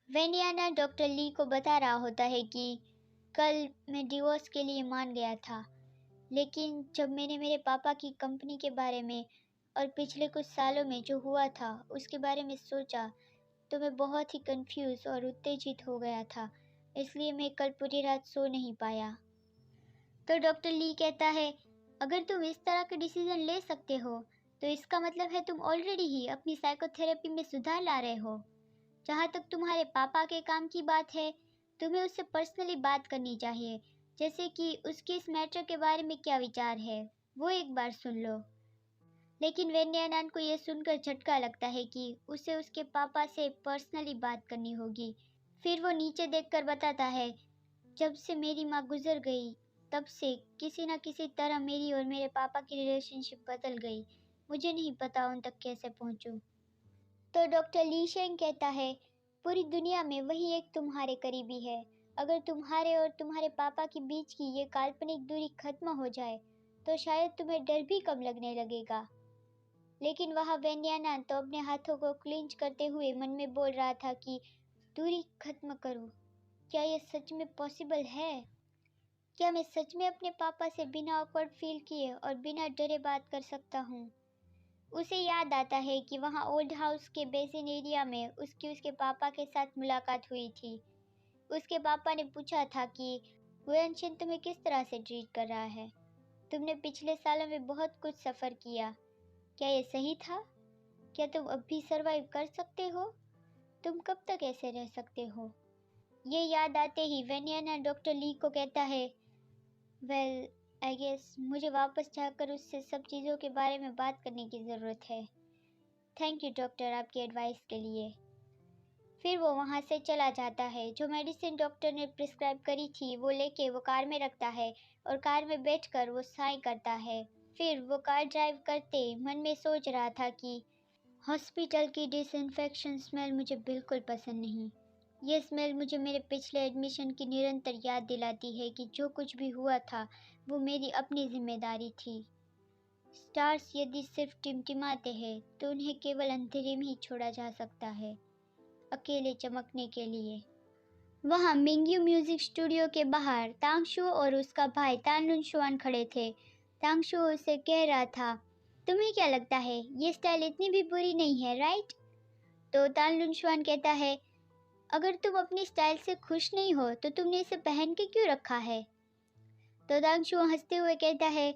वेनियाना doctor Li को बता रहा होता है कि कल मैं डिवोर्स के लिए मान गया था, लेकिन जब मैंने मेरे पापा की कंपनी के बारे में और पिछले कुछ सालों में जो हुआ था उसके बारे में सोचा तो मैं बहुत ही कंफ्यूज और उत्तेजित हो गया था। इसलिए मैं कल पूरी रात सो नहीं पाया। तो डॉक्टर ली कहता है, अगर तुम इस तरह के डिसीजन ले सकते हो तो इसका मतलब है तुम ऑलरेडी ही अपनी साइकोथेरेपी में सुधार ला रहे हो। जहाँ तक तुम्हारे पापा के काम की बात है, तुम्हें उससे पर्सनली बात करनी चाहिए, जैसे कि उसके इस मैटर के बारे में क्या विचार है, वो एक बार सुन लो। लेकिन वेन्यानान को यह सुनकर झटका लगता है कि उसे उसके पापा से पर्सनली बात करनी होगी। फिर वो नीचे देखकर बताता है, जब से मेरी माँ गुजर गई तब से किसी न किसी तरह मेरी और मेरे पापा की रिलेशनशिप बदल गई। मुझे नहीं पता उन तक कैसे पहुँचूं। तो डॉक्टर ली शेंग कहता है, पूरी दुनिया में वही एक तुम्हारे करीबी है। अगर तुम्हारे और तुम्हारे पापा के बीच की ये काल्पनिक दूरी खत्म हो जाए तो शायद तुम्हें डर भी कम लगने लगेगा। लेकिन वहाँ वेन्यानान तो अपने हाथों को क्लिंच करते हुए मन में बोल रहा था कि दूरी खत्म करूं, क्या यह सच में पॉसिबल है? क्या मैं सच में अपने पापा से बिना ऑकवर्ड फील किए और बिना डरे बात कर सकता हूँ? उसे याद आता है कि वहाँ ओल्ड हाउस के बेसिन एरिया में उसके पापा के साथ मुलाकात हुई थी। उसके पापा ने पूछा था कि वुएनशिन तुम्हें किस तरह से ट्रीट कर रहा है? तुमने पिछले सालों में बहुत कुछ सफ़र किया, क्या ये सही था? क्या तुम अब भी सर्वाइव कर सकते हो? तुम कब तक ऐसे रह सकते हो? ये याद आते ही वेनियाना डॉक्टर ली को कहता है, वेल आई गेस मुझे वापस जाकर उससे सब चीज़ों के बारे में बात करने की ज़रूरत है। थैंक यू डॉक्टर आपकी एडवाइस के लिए। फिर वो वहाँ से चला जाता है। जो मेडिसिन डॉक्टर ने प्रिस्क्राइब करी थी वो लेके वो कार में रखता है और कार में बैठकर वो साइन करता है। फिर वो कार ड्राइव करते मन में सोच रहा था कि हॉस्पिटल की डिसइंफेक्शन स्मेल मुझे बिल्कुल पसंद नहीं। ये स्मेल मुझे मेरे पिछले एडमिशन की निरंतर याद दिलाती है कि जो कुछ भी हुआ था वो मेरी अपनी जिम्मेदारी थी। स्टार्स यदि सिर्फ टिमटिमाते हैं तो उन्हें केवल अंधेरे में ही छोड़ा जा सकता है, अकेले चमकने के लिए। वहाँ मिंग्यू म्यूजिक स्टूडियो के बाहर तांगशु और उसका भाई तानलुन शुआन खड़े थे। तांगशु उसे कह रहा था, तुम्हें क्या लगता है ये स्टाइल इतनी भी बुरी नहीं है, राइट? तो तानलुन शुआन कहता है, अगर तुम अपनी स्टाइल से खुश नहीं हो तो तुमने इसे पहन के क्यों रखा है? तो तांगशु हंसते हुए कहता है,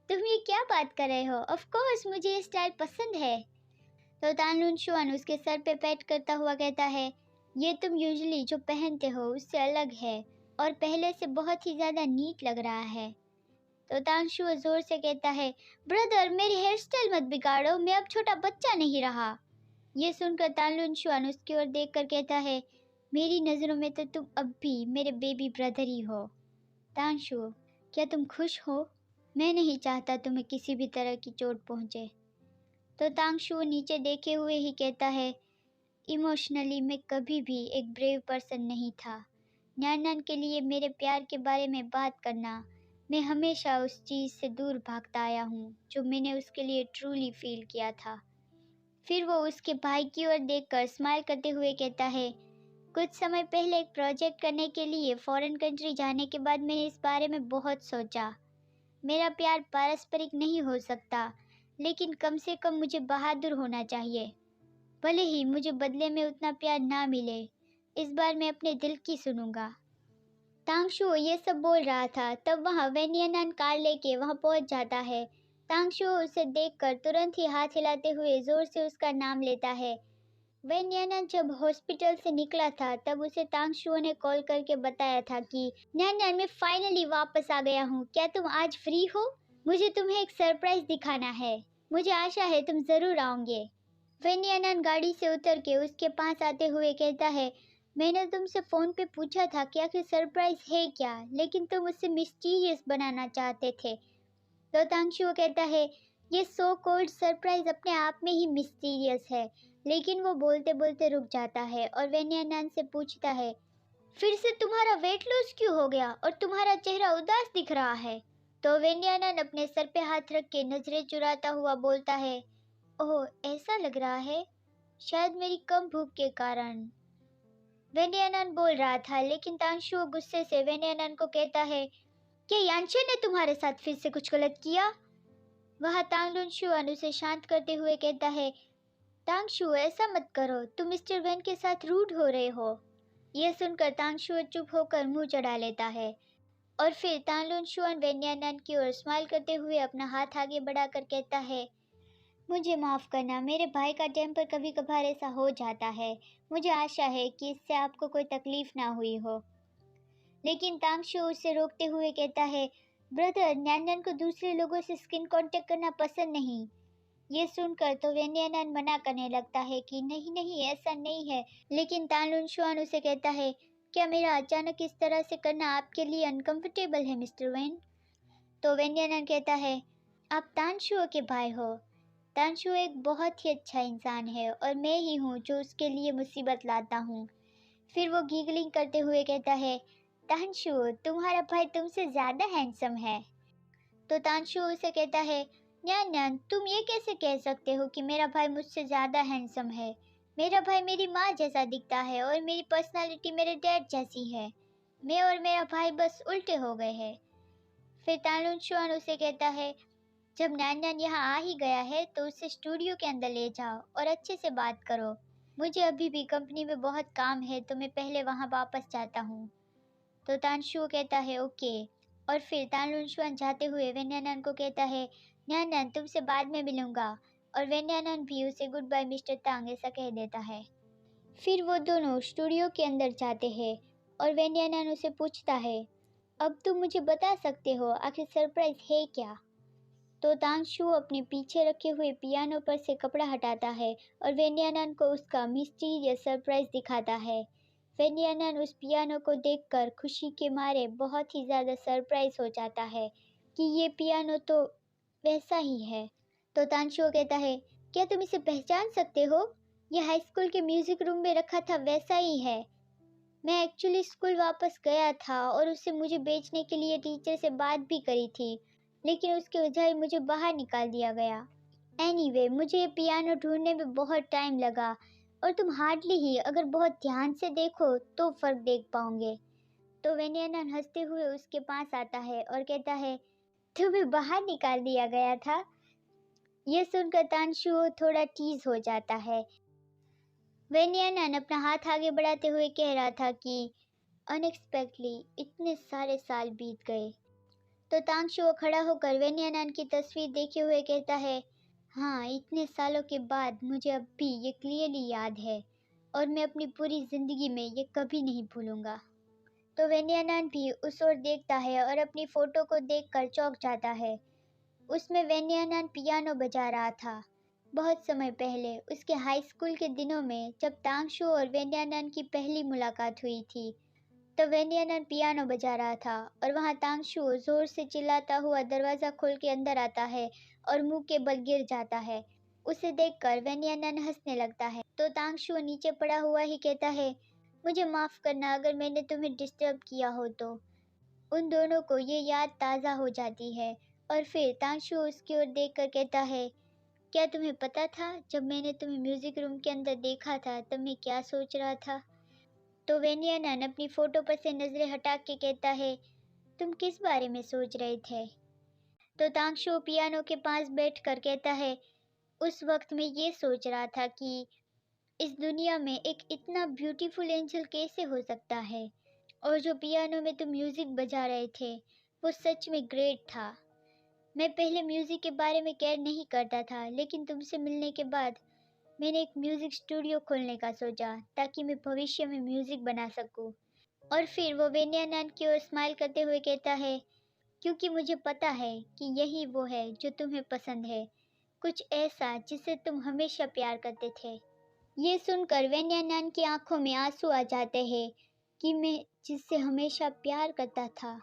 तुम ये क्या बात कर रहे हो? ऑफ कोर्स मुझे ये स्टाइल पसंद है। तो तानलुन शुआन उसके सर पे पैट करता हुआ कहता है, ये तुम यूजुअली जो पहनते हो उससे अलग है और पहले से बहुत ही ज़्यादा नीट लग रहा है। तो तांगशु जोर से कहता है, ब्रदर मेरी हेयर स्टाइल मत बिगाड़ो, मैं अब छोटा बच्चा नहीं रहा। ये सुनकर तानलुन शुआन उसकी ओर देखकर कहता है, मेरी नज़रों में तो तुम अब भी मेरे बेबी ब्रदर ही हो। तांगशु, क्या तुम खुश हो? मैं नहीं चाहता तुम्हें किसी भी तरह की चोट पहुँचे। तो तांगशु नीचे देखे हुए ही कहता है, इमोशनली मैं कभी भी एक ब्रेव पर्सन नहीं था। न्यानन के लिए मेरे प्यार के बारे में बात करना, मैं हमेशा उस चीज़ से दूर भागता आया हूँ जो मैंने उसके लिए ट्रूली फील किया था। फिर वो उसके भाई की ओर देखकर स्माइल करते हुए कहता है, कुछ समय पहले एक प्रोजेक्ट करने के लिए फॉरेन कंट्री जाने के बाद मैंने इस बारे में बहुत सोचा। मेरा प्यार पारस्परिक नहीं हो सकता, लेकिन कम से कम मुझे बहादुर होना चाहिए। भले ही मुझे बदले में उतना प्यार ना मिले, इस बार मैं अपने दिल की सुनूंगा। तांगशु ये सब बोल रहा था तब वहाँ वेनियनन कार लेके वहाँ पहुँच जाता है। तांगशु उसे देखकर तुरंत ही हाथ हिलाते हुए जोर से उसका नाम लेता है। वेनियनन जब हॉस्पिटल से निकला था तब उसे तांगशु ने कॉल करके बताया था कि न्यान मैं फाइनली वापस आ गया हूँ, क्या तुम आज फ्री हो? मुझे तुम्हें एक सरप्राइज दिखाना है। मुझे आशा है तुम ज़रूर आओगे। वेनियानन गाड़ी से उतर के उसके पास आते हुए कहता है, मैंने तुमसे फ़ोन पे पूछा था कि आखिर सरप्राइज है क्या, लेकिन तुम उसे मिस्टीरियस बनाना चाहते थे। तो तांगशु कहता है, ये सो कॉल्ड सरप्राइज अपने आप में ही मिस्टीरियस है। लेकिन वो बोलते बोलते रुक जाता है और वेनियानन से पूछता है, फिर से तुम्हारा वेट लॉस क्यों हो गया और तुम्हारा चेहरा उदास दिख रहा है? तो वेनियानन अपने सर पे हाथ रख के नजरें चुराता हुआ बोलता है, ओह ऐसा लग रहा है, शायद मेरी कम भूख के कारण। वेन्यानन बोल रहा था, लेकिन तांशुओ गुस्से से वेन्यानन को कहता है, क्या यानचेन ने तुम्हारे साथ फिर से कुछ गलत किया? वह तांगलुनशुआन उसे शांत करते हुए कहता है, तांगशु ऐसा मत करो, तुम मिस्टर वेन के साथ रूड हो रहे हो। यह सुनकर तांगशु चुप होकर मुंह चढ़ा लेता है और फिर तांगलुनशुआन वेन्यानन की ओर स्माइल करते हुए अपना हाथ आगे बढ़ाकर कहता है, मुझे माफ़ करना, मेरे भाई का टेम्पर कभी कभार ऐसा हो जाता है। मुझे आशा है कि इससे आपको कोई तकलीफ ना हुई हो। लेकिन तांगशु उसे रोकते हुए कहता है, ब्रदर, न्यानन को दूसरे लोगों से स्किन कांटेक्ट करना पसंद नहीं। ये सुनकर तो वेन्यानन मना करने लगता है कि नहीं नहीं, ऐसा नहीं है। लेकिन तांगलुनशुआन उसे कहता है, क्या मेरा अचानक इस तरह से करना आपके लिए अनकंफर्टेबल है मिस्टर वेन? तो वेन्यानन कहता है, आप तानशुओ के भाई हो। तानशुओ एक बहुत ही अच्छा इंसान है और मैं ही हूँ जो उसके लिए मुसीबत लाता हूँ। फिर वो गीगलिंग करते हुए कहता है, तानशुओ, तुम्हारा भाई तुमसे ज़्यादा हैंडसम है। तो तानशुओ उसे कहता है, न्यान न्यान, तुम ये कैसे कह सकते हो कि मेरा भाई मुझसे ज़्यादा हैंडसम है? मेरा भाई मेरी माँ जैसा दिखता है और मेरी पर्सनालिटी मेरे डैड जैसी है। मैं और मेरा भाई बस उल्टे हो गए हैं। फिर तानुशुआन उसे कहता है, जब नैन यहाँ आ ही गया है तो उसे स्टूडियो के अंदर ले जाओ और अच्छे से बात करो। मुझे अभी भी कंपनी में बहुत काम है तो मैं पहले वहाँ वापस जाता हूँ। तो तानशु कहता है ओके। और फिर तानुशुआन जाते हुए वेन्यानन को कहता है, नैन तुमसे बाद में मिलूंगा। और वेन्यानन भी उसे गुड बाय मिस्टर तांग ऐसा कह देता है। फिर वो दोनों स्टूडियो के अंदर जाते हैं और वेन्यानन उसे पूछता है, अब तुम मुझे बता सकते हो आखिर सरप्राइज है क्या? तो तांगशु अपने पीछे रखे हुए पियानो पर से कपड़ा हटाता है और वेन्यानन को उसका मिस्टीरियस सरप्राइज दिखाता है। वेन्यानन उस पियानो को देखकर खुशी के मारे बहुत ही ज़्यादा सरप्राइज हो जाता है कि ये पियानो तो वैसा ही है। तो तांगशु कहता है, क्या तुम इसे पहचान सकते हो? ये हाई स्कूल के म्यूजिक रूम में रखा था वैसा ही है। मैं एक्चुअली स्कूल वापस गया था और उसे मुझे बेचने के लिए टीचर से बात भी करी थी, लेकिन उसके बजाय मुझे बाहर निकाल दिया गया। एनीवे, मुझे ये पियानो ढूंढने में बहुत टाइम लगा और तुम हार्डली ही अगर बहुत ध्यान से देखो तो फर्क देख पाओगे। तो वेनियानन हंसते हुए उसके पास आता है और कहता है, तुम्हें बाहर निकाल दिया गया था? ये सुनकर तानशु थोड़ा टीज हो जाता है। वेनियानन अपना हाथ आगे बढ़ाते हुए कह रहा था कि अनएक्सपेक्टली इतने सारे साल बीत गए। तो तांगशुओ खड़ा होकर वेन्यानन की तस्वीर देखे हुए कहता है, हाँ, इतने सालों के बाद मुझे अब भी ये क्लियरली याद है और मैं अपनी पूरी जिंदगी में ये कभी नहीं भूलूंगा। तो वेन्यानन भी उस ओर देखता है और अपनी फोटो को देखकर चौंक जाता है। उसमें वेन्यानन पियानो बजा रहा था। बहुत समय पहले उसके हाई स्कूल के दिनों में जब तांगशु और वेन्यानन की पहली मुलाकात हुई थी, तो वेन्यानन पियानो बजा रहा था और वहाँ तांगशु जोर से चिल्लाता हुआ दरवाज़ा खोल के अंदर आता है और मुंह के बल गिर जाता है। उसे देखकर वेन्यानन हंसने लगता है। तो तांगशु नीचे पड़ा हुआ ही कहता है, मुझे माफ़ करना अगर मैंने तुम्हें डिस्टर्ब किया हो तो। उन दोनों को ये याद ताज़ा हो जाती है और फिर तांगशु उसकी ओर देखकर कहता है, क्या तुम्हें पता था जब मैंने तुम्हें म्यूज़िक रूम के अंदर देखा था तब मैं क्या सोच रहा था? तो वेनियानन अपनी फ़ोटो पर से नज़रें हटा के कहता है, तुम किस बारे में सोच रहे थे? तो तांगशो पियानो के पास बैठकर कहता है, उस वक्त मैं ये सोच रहा था कि इस दुनिया में एक इतना ब्यूटीफुल एंजल कैसे हो सकता है, और जो पियानो में तुम म्यूज़िक बजा रहे थे वो सच में ग्रेट था। मैं पहले म्यूज़िक के बारे में केयर नहीं करता था, लेकिन तुमसे मिलने के बाद मैंने एक म्यूज़िक स्टूडियो खोलने का सोचा ताकि मैं भविष्य में म्यूज़िक बना सकूं। और फिर वो वेन्यानन की ओर स्माइल करते हुए कहता है, क्योंकि मुझे पता है कि यही वो है जो तुम्हें पसंद है, कुछ ऐसा जिससे तुम हमेशा प्यार करते थे। ये सुनकर वेन्यानन की आंखों में आंसू आ जाते हैं कि मैं जिससे हमेशा प्यार करता था।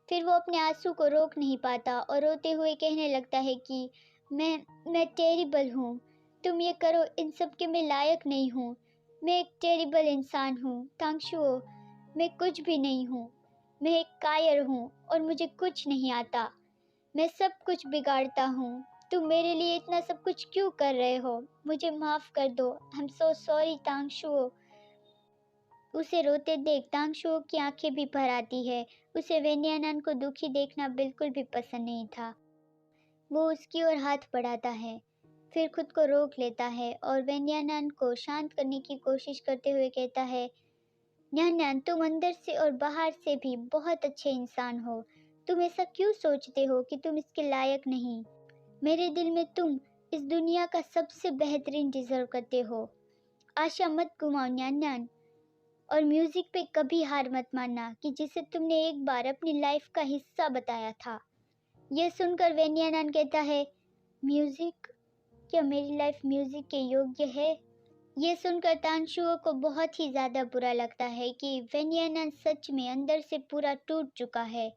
फिर वो अपने आंसू को रोक नहीं पाता और रोते हुए कहने लगता है कि मैं टेरिबल हूँ, तुम ये करो, इन सब के मैं लायक नहीं हूँ। मैं एक टेरिबल इंसान हूँ तांगशुओ, मैं कुछ भी नहीं हूँ। मैं एक कायर हूँ और मुझे कुछ नहीं आता। मैं सब कुछ बिगाड़ता हूँ। तुम मेरे लिए इतना सब कुछ क्यों कर रहे हो? मुझे माफ़ कर दो। I am so sorry Tangshuo. उसे रोते देख तांगशुओ की आंखें भी भर आती है। उसे वेन्यानन को दुखी देखना बिल्कुल भी पसंद नहीं था। वो उसकी ओर हाथ बढ़ाता है, फिर खुद को रोक लेता है और वेन्यानन को शांत करने की कोशिश करते हुए कहता है, न्यान तुम अंदर से और बाहर से भी बहुत अच्छे इंसान हो। तुम ऐसा क्यों सोचते हो कि तुम इसके लायक नहीं? मेरे दिल में तुम इस दुनिया का सबसे बेहतरीन डिजर्व करते हो। आशा मत घुमाओ न्यान, और म्यूजिक पे कभी हार मत मानना कि जिसे तुमने एक बार अपनी लाइफ का हिस्सा बताया था। यह सुनकर वेन्यानन कहता है, म्यूजिक? क्या मेरी लाइफ म्यूजिक के योग्य है? ये सुनकर तांशुओ को बहुत ही ज्यादा बुरा लगता है कि वेन्यानन सच में अंदर से पूरा टूट चुका है।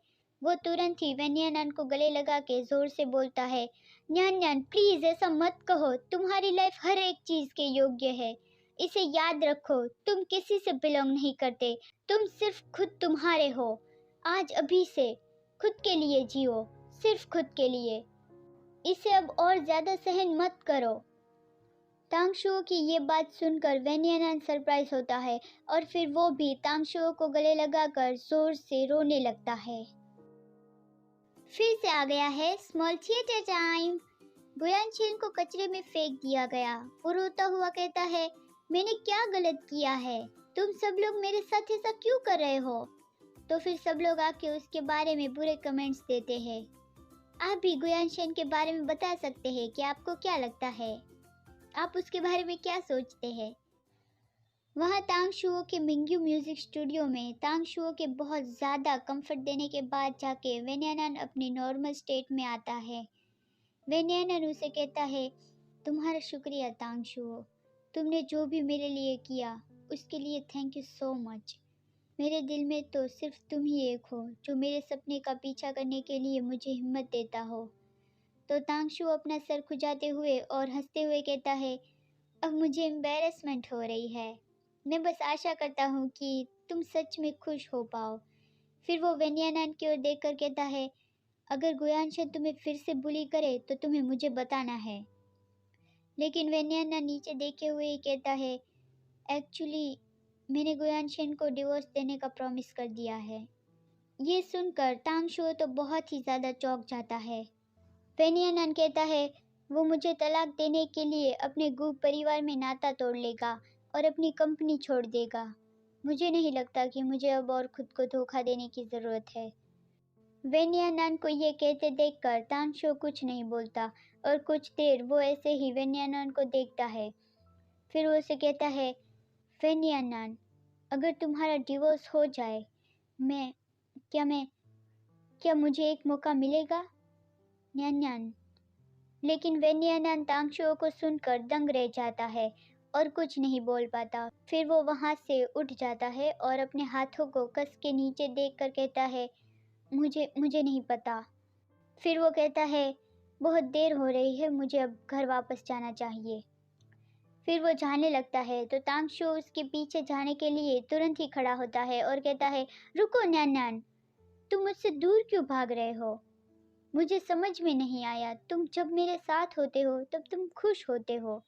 वो तुरंत ही वेन्यानन को गले लगा के जोर से बोलता है, न्यान प्लीज ऐसा मत कहो, तुम्हारी लाइफ हर एक चीज के योग्य है। इसे याद रखो, तुम किसी से बिलोंग नहीं करते, तुम सिर्फ खुद तुम्हारे हो। आज अभी से खुद के लिए जियो, सिर्फ खुद के लिए। इसे अब और ज्यादा सहन मत करो। तांगशुओ की ये बात सुनकर वेन्यानन सरप्राइज होता है और फिर वो भी तांगशुओ को गले लगाकर जोर से रोने लगता है। फिर से आ गया है स्मॉल थिएटर टाइम। गुयानशिन को कचरे में फेंक दिया गया। वो रोता हुआ कहता है, मैंने क्या गलत किया है? तुम सब लोग मेरे साथ ऐसा क्यों कर रहे हो? तो फिर सब लोग आके उसके बारे में बुरे कमेंट्स देते हैं। आप भी गुयानशिन के बारे में बता सकते हैं कि आपको क्या लगता है, आप उसके बारे में क्या सोचते हैं? वहाँ तांगशुओ के मिंग्यू म्यूजिक स्टूडियो में तांगशुओ के बहुत ज़्यादा कंफर्ट देने के बाद जाके वेन्यानन अपने नॉर्मल स्टेट में आता है। वेन्यानन उसे कहता है, तुम्हारा शुक्रिया तांगशुओ, तुमने जो भी मेरे लिए किया उसके लिए थैंक यू सो मच। मेरे दिल में तो सिर्फ तुम ही एक हो जो मेरे सपने का पीछा करने के लिए मुझे हिम्मत देता हो। तो तांगशुओ अपना सर खुजाते हुए और हंसते हुए कहता है, अब मुझे एम्बैरेसमेंट हो रही है। मैं बस आशा करता हूँ कि तुम सच में खुश हो पाओ। फिर वो वेन्यानन की ओर देखकर कहता है, अगर गुयानशन तुम्हें फिर से बुली करे तो तुम्हें मुझे बताना है। लेकिन वेन्यानन नीचे देखे हुए ही कहता है, एक्चुअली मैंने गुयानशन को डिवोर्स देने का प्रॉमिस कर दिया है। ये सुनकर तांगशुओ तो बहुत ही ज़्यादा चौंक जाता है। वेन्यानन कहता है, वो मुझे तलाक देने के लिए अपने गू परिवार में नाता तोड़ लेगा और अपनी कंपनी छोड़ देगा। मुझे नहीं लगता कि मुझे अब और खुद को धोखा देने की ज़रूरत है। वेन्यानन को ये कहते देखकर तांगशुओ कुछ नहीं बोलता और कुछ देर वो ऐसे ही वेन्यानन को देखता है। फिर वो उसे कहता है, वेन्यानन, अगर तुम्हारा डिवोर्स हो जाए, मैं क्या मुझे एक मौका मिलेगा? न्यान। लेकिन वेन्यानन तांगशुओ को सुनकर दंग रह जाता है और कुछ नहीं बोल पाता। फिर वो वहाँ से उठ जाता है और अपने हाथों को कस के नीचे देखकर कहता है, मुझे नहीं पता। फिर वो कहता है, बहुत देर हो रही है, मुझे अब घर वापस जाना चाहिए। फिर वो जाने लगता है तो तांगशुओ उसके पीछे जाने के लिए तुरंत ही खड़ा होता है और कहता है, रुको न्यान, तुम मुझसे दूर क्यों भाग रहे हो? मुझे समझ में नहीं आया, तुम जब मेरे साथ होते हो तब तुम खुश होते हो,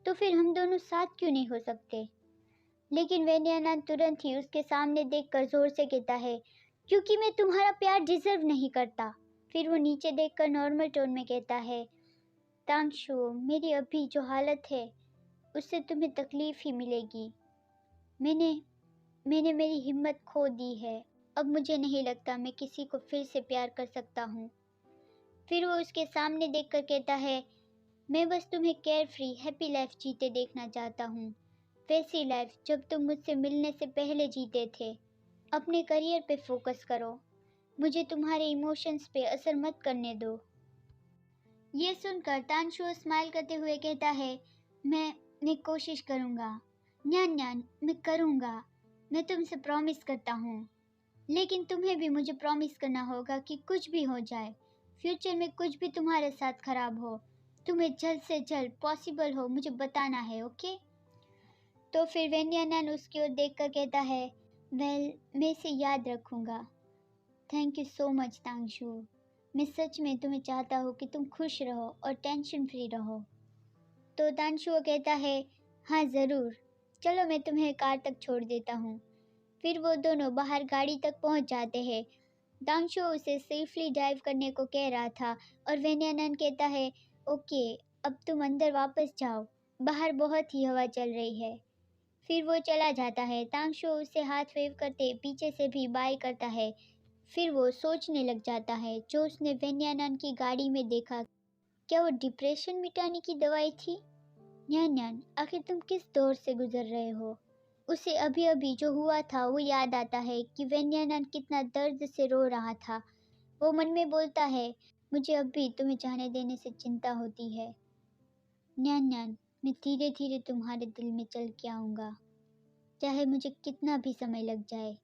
तो फिर हम दोनों साथ क्यों नहीं हो सकते? लेकिन वेन्यानन तुरंत ही उसके सामने देखकर जोर से कहता है, क्योंकि मैं तुम्हारा प्यार डिजर्व नहीं करता। फिर वो नीचे देखकर नॉर्मल टोन में कहता है, तांगशुओ, मेरी अभी जो हालत है उससे तुम्हें तकलीफ ही मिलेगी। मैंने मैंने मेरी हिम्मत खो दी है। अब मुझे नहीं लगता मैं किसी को फिर से प्यार कर सकता हूँ। फिर वो उसके सामने देखकर कहता है, मैं बस तुम्हें केयर फ्री हैप्पी लाइफ जीते देखना चाहता हूँ, वैसी लाइफ जब तुम मुझसे मिलने से पहले जीते थे। अपने करियर पे फोकस करो, मुझे तुम्हारे इमोशंस पे असर मत करने दो। ये सुनकर तांगशुओ स्माइल करते हुए कहता है, मैं कोशिश करूँगा न्यान, मैं करूँगा, मैं तुमसे प्रॉमिस करता हूँ। लेकिन तुम्हें भी मुझे प्रॉमिस करना होगा कि कुछ भी हो जाए, फ्यूचर में कुछ भी तुम्हारे साथ खराब हो, तुम्हें जल्द से जल्द पॉसिबल हो मुझे बताना है, ओके? तो फिर वेन्यानन उसकी ओर देखकर कहता है, वेल, मैं इसे याद रखूँगा। Thank you so much Tangshuo. मैं सच में तुम्हें चाहता हूँ कि तुम खुश रहो और टेंशन फ्री रहो। तो तांगशुओ कहता है, हाँ ज़रूर, चलो मैं तुम्हें कार तक छोड़ देता हूँ। फिर वो दोनों बाहर गाड़ी तक पहुँच जाते हैं। दांशु उसे सेफली ड्राइव करने को कह रहा था और वेन्यानंद कहता है, ओके अब तुम अंदर वापस जाओ, बाहर बहुत ही हवा चल रही है। फिर वो चला जाता है। तांशु उसे हाथ वेव करते पीछे से भी बाय करता है। फिर वो सोचने लग जाता है जो उसने वेन्यानंद की गाड़ी में देखा, क्या वो डिप्रेशन मिटाने की दवाई थी? न्यान, आखिर तुम किस दौर से गुजर रहे हो? उसे अभी अभी जो हुआ था वो याद आता है कि वेन्यानंद कितना दर्द से रो रहा था। वो मन में बोलता है, मुझे अब भी तुम्हें जाने देने से चिंता होती है। न्यान, मैं धीरे धीरे तुम्हारे दिल में चल के आऊँगा, चाहे मुझे कितना भी समय लग जाए।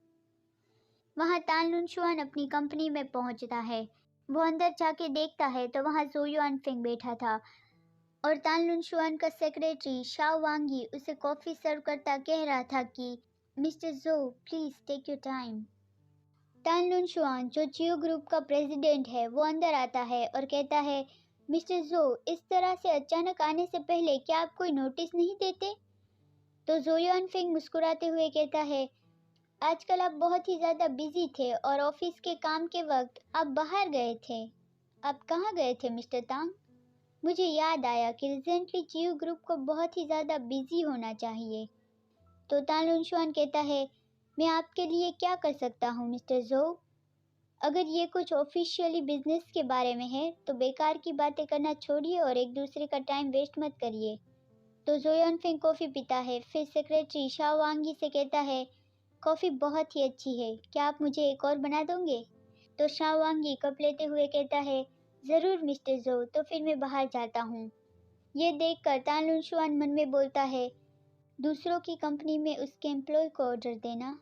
वहाँ तान लुनशुआन अपनी कंपनी में पहुँचता है। वो अंदर जाके देखता है तो वहाँ ज़ो युआनफेंग बैठा था और तान लुनशुआन का सेक्रेटरी शाओ वांगी उसे कॉफ़ी सर्व करता कह रहा था कि मिस्टर ज़ो प्लीज़ टेक योर टाइम। तान लुनशुआन जो जियो ग्रुप का प्रेसिडेंट है वो अंदर आता है और कहता है, मिस्टर ज़ो इस तरह से अचानक आने से पहले क्या आप कोई नोटिस नहीं देते? तो ज़ो युआनफेंग मुस्कुराते हुए कहता है, आजकल आप बहुत ही ज़्यादा बिजी थे और ऑफिस के काम के वक्त आप बाहर गए थे। आप कहाँ गए थे मिस्टर तांग? मुझे याद आया कि रिसेंटली जियो ग्रुप को बहुत ही ज़्यादा बिजी होना चाहिए। तो तान लुनशुआन कहता है, मैं आपके लिए क्या कर सकता हूँ मिस्टर जो? अगर ये कुछ ऑफिशियली बिजनेस के बारे में है तो बेकार की बातें करना छोड़िए और एक दूसरे का टाइम वेस्ट मत करिए। तो जोयन फिंग कॉफ़ी पीता है। फिर सेक्रेटरी शाओ वांगी से कहता है, कॉफ़ी बहुत ही अच्छी है, क्या आप मुझे एक और बना दोगे? तो शाओ वांगी कप लेते हुए कहता है, ज़रूर मिस्टर जो, तो फिर मैं बाहर जाता हूँ। ये देखकर तान लुनशुआन मन में बोलता है, दूसरों की कंपनी में उसके एम्प्लॉय को ऑर्डर देना।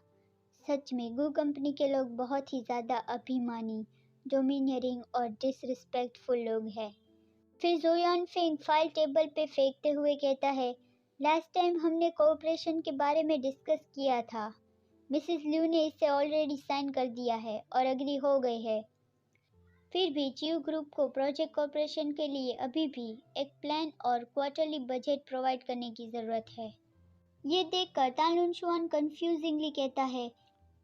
सच में गू कंपनी के लोग बहुत ही ज़्यादा अभिमानी, डोमिनियरिंग और डिसरिस्पेक्टफुल लोग हैं। फिर जोयान फेंग फाइल टेबल पे फेंकते हुए कहता है, लास्ट टाइम हमने कोऑपरेशन के बारे में डिस्कस किया था। मिसेस लिू ने इसे ऑलरेडी साइन कर दिया है और एग्री हो गए हैं। फिर भी जियो ग्रुप को प्रोजेक्ट कोऑपरेशन के लिए अभी भी एक प्लान और क्वार्टरली बजट प्रोवाइड करने की ज़रूरत है। ये देखकर तान लुनशुआन कंफ्यूजिंगली कहता है,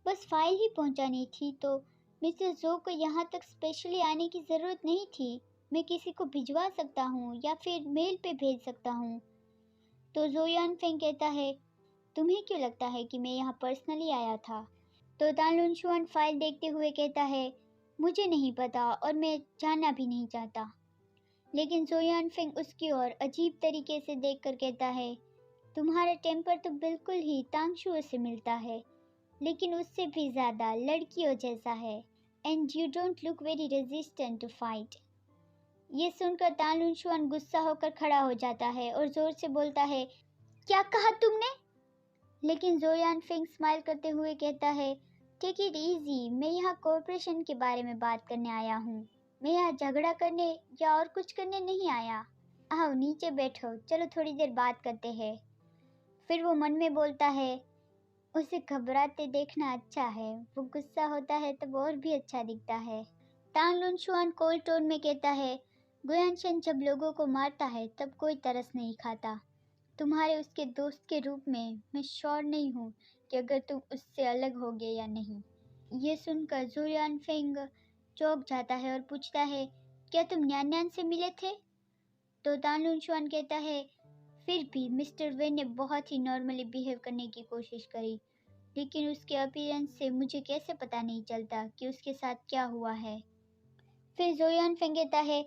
बस फाइल ही पहुंचानी थी तो मिसेस जो को यहाँ तक स्पेशली आने की ज़रूरत नहीं थी। मैं किसी को भिजवा सकता हूँ या फिर मेल पे भेज सकता हूँ। तो जोयान फेंग कहता है, तुम्हें क्यों लगता है कि मैं यहाँ पर्सनली आया था? तो तान लुनशुआन फाइल देखते हुए कहता है, मुझे नहीं पता और मैं जानना भी नहीं चाहता। लेकिन जोयान फेंग उसकी ओर अजीब तरीके से देखकर कहता है, तुम्हारा टेम्पर तो बिल्कुल ही तांगशुओ से मिलता है, लेकिन उससे भी ज़्यादा लड़कियों जैसा है। And you don't look very resistant to fight. ये सुनकर तान लुनशुआन गुस्सा होकर खड़ा हो जाता है और ज़ोर से बोलता है, क्या कहा तुमने? लेकिन जोयान फिंग स्माइल करते हुए कहता है, टेक इट इजी, मैं यहाँ कॉर्पोरेशन के बारे में बात करने आया हूँ। मैं यहाँ झगड़ा करने या और कुछ करने नहीं आया। आओ नीचे बैठो, चलो थोड़ी देर बात करते हैं। फिर वो मन में बोलता है, उसे घबराते देखना अच्छा है, वो गुस्सा होता है तब और भी अच्छा दिखता है। तांग लुनशुआन कोल्ड टोन में कहता है, गुयानशन जब लोगों को मारता है तब कोई तरस नहीं खाता। तुम्हारे उसके दोस्त के रूप में मैं श्योर नहीं हूँ कि अगर तुम उससे अलग होगे या नहीं। ये सुनकर जुलियन फेंग चौंक जाता है और पूछता है, क्या तुम न्यान न्यान से मिले थे? तो तान लुनशुआन कहता है, फिर भी मिस्टर वे ने बहुत ही नॉर्मली बिहेव करने की कोशिश करी, लेकिन उसके अपीयरेंस से मुझे कैसे पता नहीं चलता कि उसके साथ क्या हुआ है। फिर जोयान फेंग कहता है,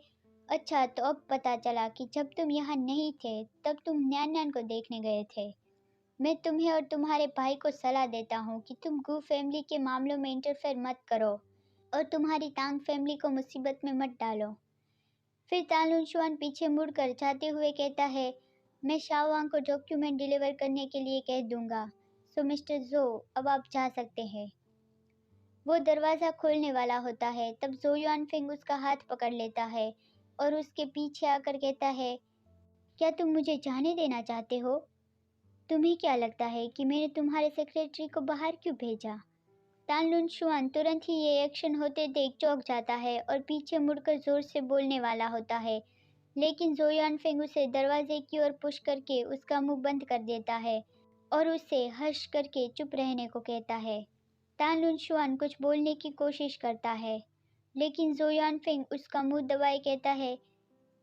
अच्छा तो अब पता चला कि जब तुम यहाँ नहीं थे तब तुम न्यान न्यान को देखने गए थे। मैं तुम्हें और तुम्हारे भाई को सलाह देता हूँ कि तुम गू फैमिली के मामलों में इंटरफेयर मत करो और तुम्हारी तांग फैमिली को मुसीबत में मत डालो। फिर तालुनशुआन पीछे मुड़कर जाते हुए कहता है, मैं शाओवांग को डॉक्यूमेंट डिलीवर करने के लिए कह दूंगा। सो मिस्टर जो, अब आप जा सकते हैं। वो दरवाज़ा खोलने वाला होता है तब जो युआनफिंग उसका हाथ पकड़ लेता है और उसके पीछे आकर कहता है, क्या तुम मुझे जाने देना चाहते हो? तुम्हें क्या लगता है कि मैंने तुम्हारे सेक्रेटरी को बाहर क्यों भेजा? तान लुनशुआन तुरंत ही ये एक्शन होते देख चौंक जाता है और पीछे मुड़कर जोर से बोलने वाला होता है, लेकिन जोयान फेंग उसे दरवाजे की ओर पुश करके उसका मुंह बंद कर देता है और उसे हर्ष करके चुप रहने को कहता है। तान लुनशुआन कुछ बोलने की कोशिश करता है, लेकिन जो यानफेंग उसका मुंह दबाए कहता है,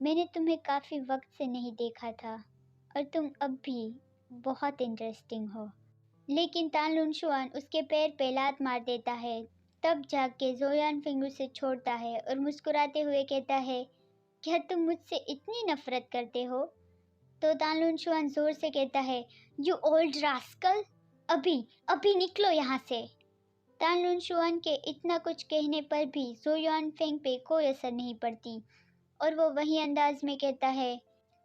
मैंने तुम्हें काफ़ी वक्त से नहीं देखा था और तुम अब भी बहुत इंटरेस्टिंग हो। लेकिन तान लुनशुआन उसके पैर पे लात मार देता है। तब जाके जो यानफेंग उसे छोड़ता है और मुस्कुराते हुए कहता है, क्या तुम मुझसे इतनी नफरत करते हो? तो तान लुनशुआन जोर से कहता है, यू ओल्ड रास्कल, अभी अभी निकलो यहाँ से। तान लुनशुआन के इतना कुछ कहने पर भी जो यानफेंग पे कोई असर नहीं पड़ती और वो वही अंदाज में कहता है,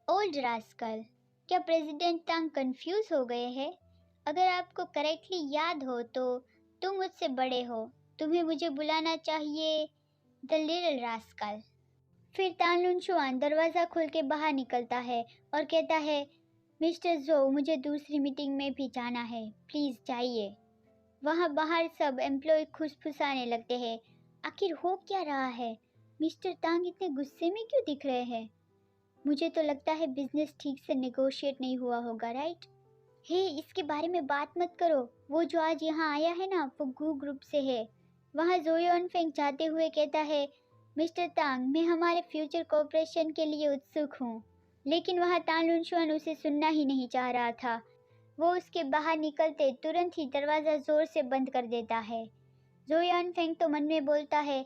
ओल्ड रास्कल, क्या प्रेसिडेंट तांग कंफ्यूज हो गए हैं? अगर आपको करेक्टली याद हो तो तुम मुझसे बड़े हो, तुम्हें मुझे बुलाना चाहिए द लिटिल रास्कल। फिर तान लुनशुआन दरवाज़ा खोल के बाहर निकलता है और कहता है, मिस्टर जो, मुझे दूसरी मीटिंग में भी जाना है, प्लीज़ जाइए। वहाँ बाहर सब एम्प्लॉय खुसफुसाने लगते हैं। आखिर हो क्या रहा है? मिस्टर तांग इतने गुस्से में क्यों दिख रहे हैं? मुझे तो लगता है बिजनेस ठीक से नेगोशिएट नहीं हुआ होगा, राइट? हे, इसके बारे में बात मत करो। वो जो आज यहाँ आया है ना, वो गू ग्रुप से है। वहाँ जो यानफेंग जाते हुए कहता है, मिस्टर तांग, मैं हमारे फ्यूचर कोऑपरेशन के लिए उत्सुक हूँ। लेकिन वहाँ तान लुनशुआन उसे सुनना ही नहीं चाह रहा था। वो उसके बाहर निकलते तुरंत ही दरवाज़ा ज़ोर से बंद कर देता है। जो यानफेंग तो मन में बोलता है,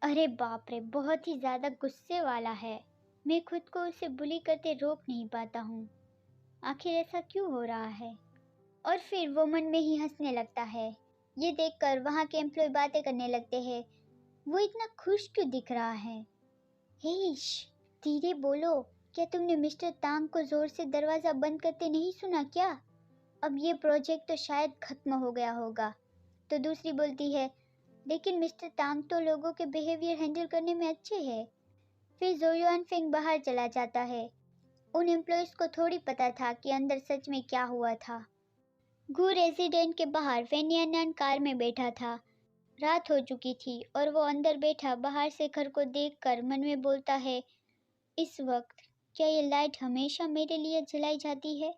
अरे बाप रे, बहुत ही ज़्यादा गुस्से वाला है। मैं खुद को उसे बुली करते रोक नहीं पाता हूँ। आखिर ऐसा क्यों हो रहा है? और फिर वो मन में ही हंसने लगता है। ये देखकर वहाँ के एम्प्लॉय बातें करने लगते हैं। वो इतना खुश क्यों दिख रहा है? हेश, धीरे बोलो। क्या तुमने मिस्टर तांग को जोर से दरवाज़ा बंद करते नहीं सुना क्या? अब ये प्रोजेक्ट तो शायद खत्म हो गया होगा। तो दूसरी बोलती है, लेकिन मिस्टर तांग तो लोगों के बिहेवियर हैंडल करने में अच्छे हैं। फिर जो यानफेंग बाहर चला जाता है। उन एम्प्लॉयज़ को थोड़ी पता था कि अंदर सच में क्या हुआ था। गू रेजिडेंट के बाहर फेनियानान कार में बैठा था। रात हो चुकी थी और वो अंदर बैठा बाहर से घर को देखकर मन में बोलता है, इस वक्त क्या ये लाइट हमेशा मेरे लिए जलाई जाती है?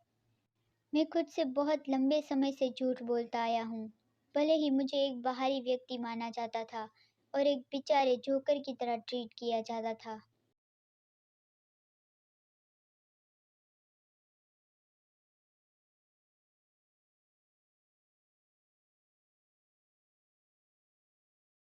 मैं खुद से बहुत लंबे समय से झूठ बोलता आया हूँ। भले ही मुझे एक बाहरी व्यक्ति माना जाता था और एक बेचारे जोकर की तरह ट्रीट किया जाता था,